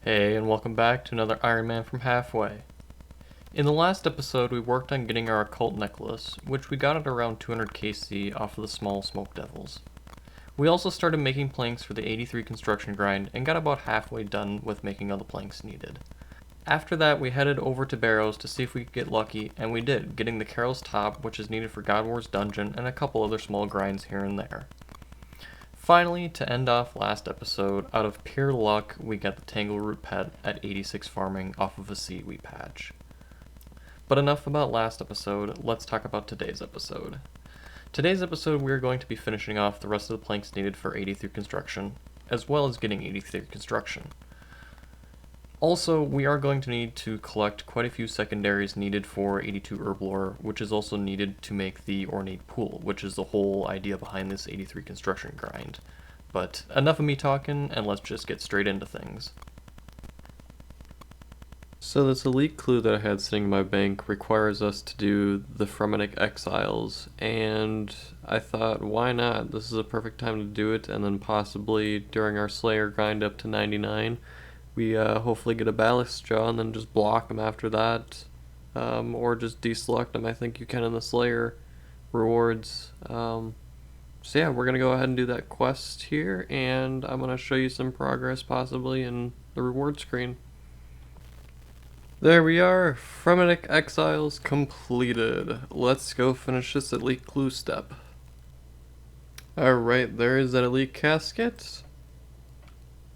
Hey, and welcome back to another Ironman from Halfway. In the last episode, we worked on getting our occult necklace, which we got at around 200 KC off of the small smoke devils. We also started making planks for the 83 construction grind and got about halfway done with making all the planks needed. After that, we headed over to Barrows to see if we could get lucky, and we did, getting the Carol's Top, which is needed for God War's dungeon, and a couple other small grinds here and there. Finally, to end off last episode, out of pure luck, we got the Tangleroot pet at 86 farming off of a seaweed patch. But enough about last episode, let's talk about today's episode. Today's episode, we are going to be finishing off the rest of the planks needed for 83 construction, as well as getting 83 construction. Also, we are going to need to collect quite a few secondaries needed for 82 Herblore, which is also needed to make the ornate pool, which is the whole idea behind this 83 construction grind. But enough of me talking, and let's just get straight into things. So this elite clue that I had sitting in my bank requires us to do the Frenetic Exiles, and I thought, why not? This is a perfect time to do it, and then possibly during our Slayer grind up to 99, we hopefully get a Ballast Jaw and then just block them after that, or just deselect them. I think you can in the Slayer rewards. So yeah, we're going to go ahead and do that quest here, and I'm going to show you some progress possibly in the reward screen. There we are, Frenetic Exiles completed. Let's go finish this elite clue step. Alright, there is that elite casket.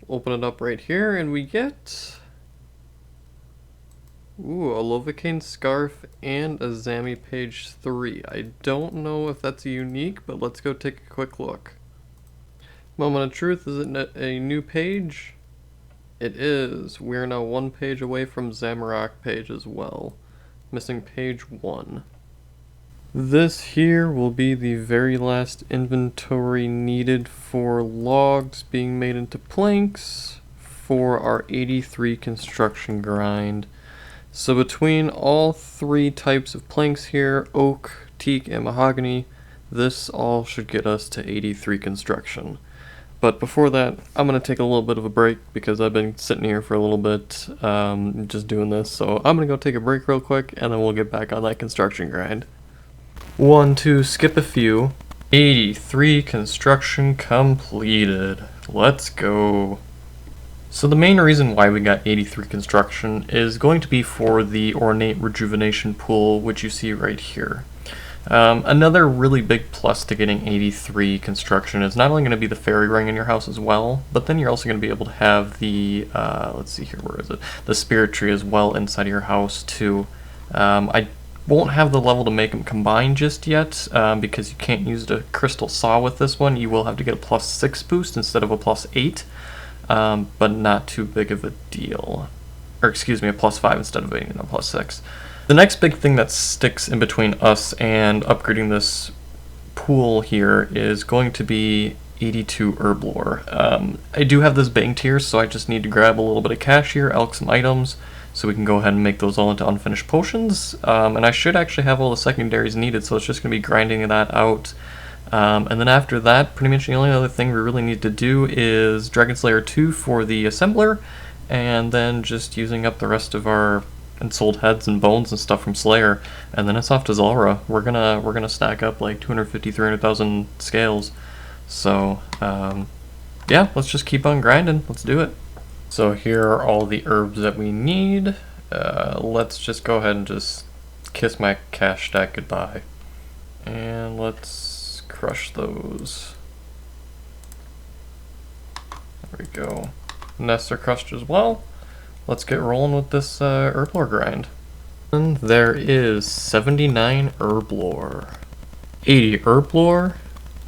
Open it up right here, and we get a Lovacaine Scarf and a Zami page 3. I don't know if that's a unique, but let's go take a quick look. Moment of truth, is it a new page? It is. We are now one page away from Zamorak page as well. Missing page 1. This here will be the very last inventory needed for logs being made into planks for our 83 construction grind. So between all three types of planks here, oak, teak, and mahogany, this all should get us to 83 construction. But before that, I'm going to take a little bit of a break because I've been sitting here for a little bit just doing this. So I'm going to go take a break real quick, and then we'll get back on that construction grind. 1, 2, skip a few. 83 construction completed. Let's go. So the main reason why we got 83 construction is going to be for the ornate rejuvenation pool, which you see right here. Another really big plus to getting 83 construction is not only going to be the fairy ring in your house as well, but then you're also going to be able to have the, let's see here, where is it? The spirit tree as well inside of your house too. I won't have the level to make them combine just yet, because you can't use the crystal saw with this one. You will have to get a +6 boost instead of a +8, but not too big of a deal. Or excuse me, a +5 instead of a +6. The next big thing that sticks in between us and upgrading this pool here is going to be 82 Herblore. I do have this banked here, so I just need to grab a little bit of cash here, elk some items, so we can go ahead and make those all into unfinished potions. And I should actually have all the secondaries needed, so it's just going to be grinding that out. And then after that, pretty much the only other thing we really need to do is Dragon Slayer 2 for the assembler, and then just using up the rest of our sold heads and bones and stuff from Slayer, and then it's off to Zulrah. We're gonna stack up like 250-300,000 scales. So yeah, let's just keep on grinding. Let's do it. So here are all the herbs that we need. Let's just go ahead and just kiss my cash stack goodbye, and let's crush those. There we go. Nests are crushed as well. Let's get rolling with this Herblore grind. And there is 79 Herblore. 80 Herblore.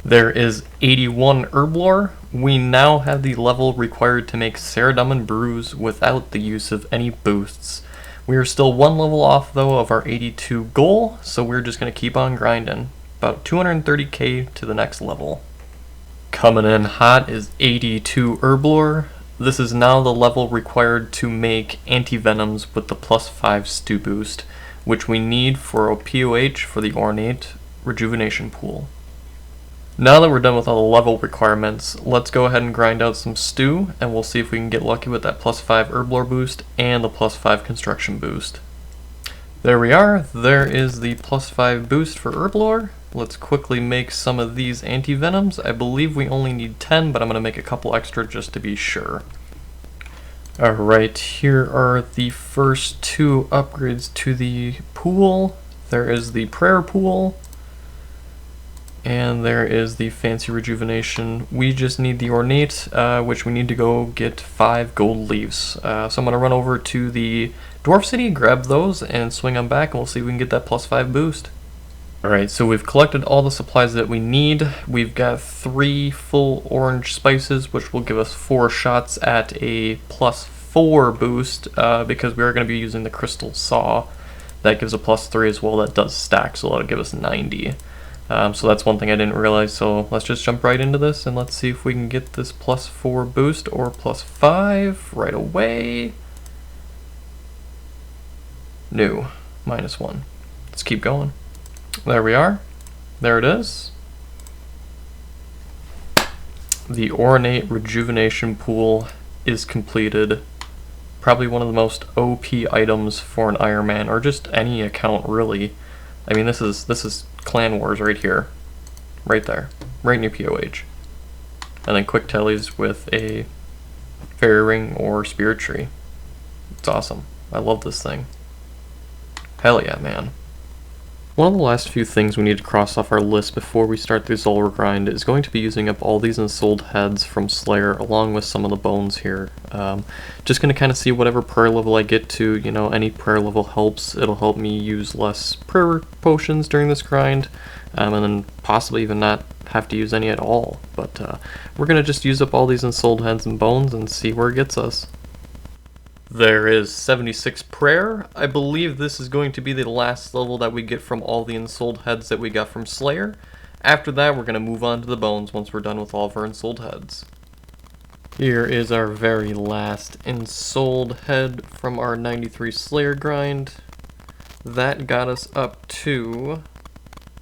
There is 81 Herblore. We now have the level required to make Ceridum Brews without the use of any boosts. We are still one level off though of our 82 goal, so we're just going to keep on grinding. About 230k to the next level. Coming in hot is 82 Herblore. This is now the level required to make anti-venoms with the +5 stew boost, which we need for a POH for the ornate rejuvenation pool. Now that we're done with all the level requirements, let's go ahead and grind out some stew, and we'll see if we can get lucky with that +5 herblore boost and the +5 construction boost. There we are, there is the +5 boost for herblore. Let's quickly make some of these anti-venoms. I believe we only need 10, but I'm going to make a couple extra just to be sure. Alright, here are the first 2 upgrades to the pool. There is the prayer pool, and there is the fancy rejuvenation. We just need the ornate, which we need to go get 5 gold leaves. So I'm going to run over to the dwarf city, grab those, and swing them back, and we'll see if we can get that +5 boost. Alright, so we've collected all the supplies that we need. We've got 3 full orange spices, which will give us 4 shots at a +4 boost, because we are going to be using the crystal saw. That gives a +3 as well. That does stack, so that'll give us 90. So that's one thing I didn't realize, so let's just jump right into this and let's see if we can get this +4 boost or +5 right away. No, -1. Let's keep going. There we are. There it is. The ornate rejuvenation pool is completed. Probably one of the most OP items for an Ironman, or just any account really. I mean, this is Clan Wars right here, right there, right near POH. And then quick tellies with a fairy ring or spirit tree. It's awesome. I love this thing. Hell yeah, man. One of the last few things we need to cross off our list before we start the Zulrah grind is going to be using up all these ensouled heads from Slayer along with some of the bones here. Just going to kind of see whatever prayer level I get to, you know, any prayer level helps. It'll help me use less prayer potions during this grind, and then possibly even not have to use any at all. But we're going to just use up all these ensouled heads and bones and see where it gets us. There is 76 prayer. I believe this is going to be the last level that we get from all the ensouled heads that we got from Slayer. After that, we're going to move on to the bones once we're done with all of our ensouled heads. Here is our very last ensouled head from our 93 Slayer grind. That got us up to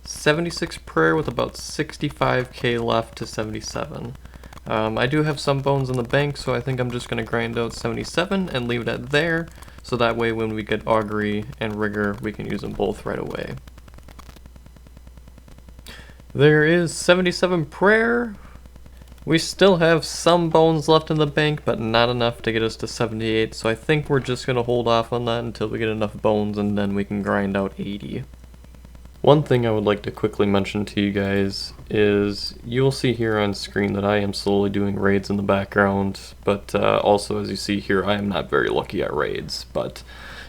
76 prayer with about 65k left to 77. I do have some bones in the bank, so I think I'm just going to grind out 77 and leave it at there, so that way when we get Augury and Rigor, we can use them both right away. There is 77 prayer. We still have some bones left in the bank, but not enough to get us to 78, so I think we're just going to hold off on that until we get enough bones, and then we can grind out 80. One thing I would like to quickly mention to you guys is you'll see here on screen that I am slowly doing raids in the background, but also as you see here I am not very lucky at raids, but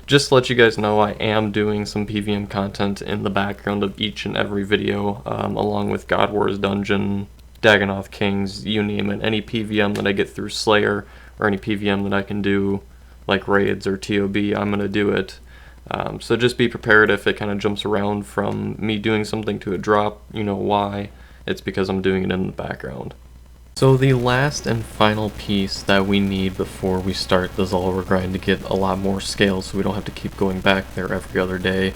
just to let you guys know I am doing some PVM content in the background of each and every video, along with God Wars Dungeon, Dagonoth Kings, you name it, any PVM that I get through Slayer, or any PVM that I can do like raids or TOB, I'm going to do it. So just be prepared if it kind of jumps around from me doing something to a drop, you know why. It's because I'm doing it in the background. So the last and final piece that we need before we start the Zulrah grind to get a lot more scale so we don't have to keep going back there every other day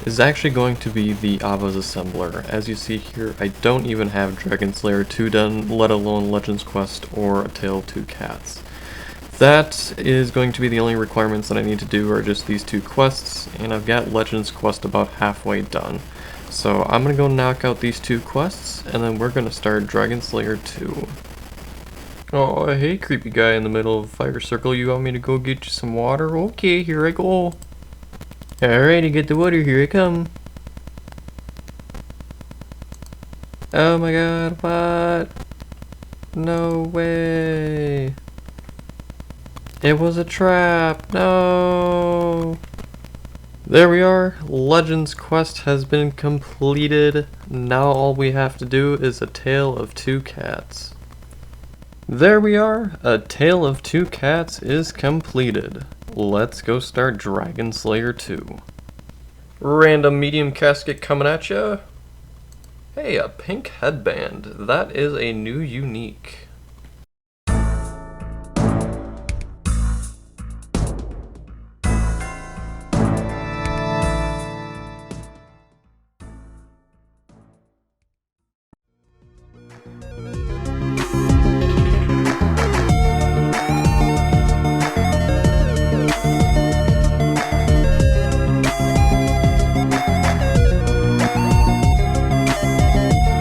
is actually going to be the Ava's Assembler. As you see here, I don't even have Dragon Slayer 2 done, let alone Legends Quest or A Tale of Two Cats. That is going to be the only requirements that I need to do are just these 2 quests, and I've got Legends Quest about halfway done. So I'm going to go knock out these 2 quests, and then we're going to start Dragon Slayer 2. Oh, hey creepy guy in the middle of a fire circle, you want me to go get you some water? Okay, here I go. Alrighty, get the water, here I come. Oh my god, what? No way. It was a trap, no! There we are, Legends Quest has been completed. Now all we have to do is A Tale of Two Cats. There we are, A Tale of Two Cats is completed. Let's go start Dragon Slayer 2. Random medium casket coming at ya. Hey, a pink headband. That is a new unique.